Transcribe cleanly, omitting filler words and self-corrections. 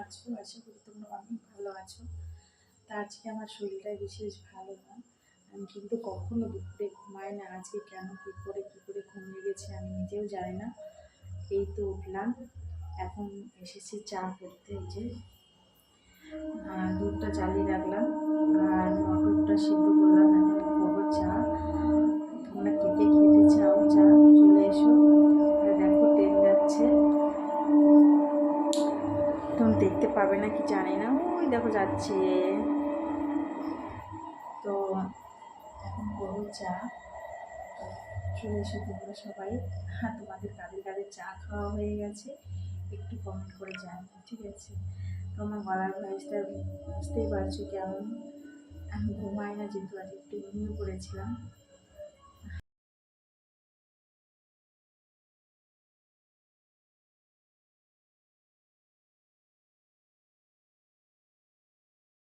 আছো, আশা করি তোমরা অনেক ভালো আছো। তা আজকে আমার শরীরটা বিশেষ ভালো না। আমি কিন্তু কখনো দুপুরে ঘুমাই না। আজকে কেন কী করে ঘুমিয়ে গেছে আমি নিজেও জানি না। এই তো উঠলাম, এখন এসেছি চা করতে। এই যে দুধটা জ্বালিয়ে রাখলাম আর মটরটা সিদ্ধ করলাম, এখন করবো চা। তোমরা কে কে খেতে চাও চা, চলে এসো। আর দেখো ট্রেন যাচ্ছে, তুমি দেখতে পাবে না কি জানি না, ওই দেখো যাচ্ছে। তো এখন করবো চা, চলে এসো তোমরা সবাই। হ্যাঁ, তোমাদের কাদের কাদের চা খাওয়া হয়ে গেছে একটু কমেন্ট করে জানিও, ঠিক আছে? তোমার গলার ভয়েসটা বুঝতেই পারছো কেমন। আমি ঘুমাই না, যেহেতু আজ একটু ঘুমিয়ে পড়েছিলাম।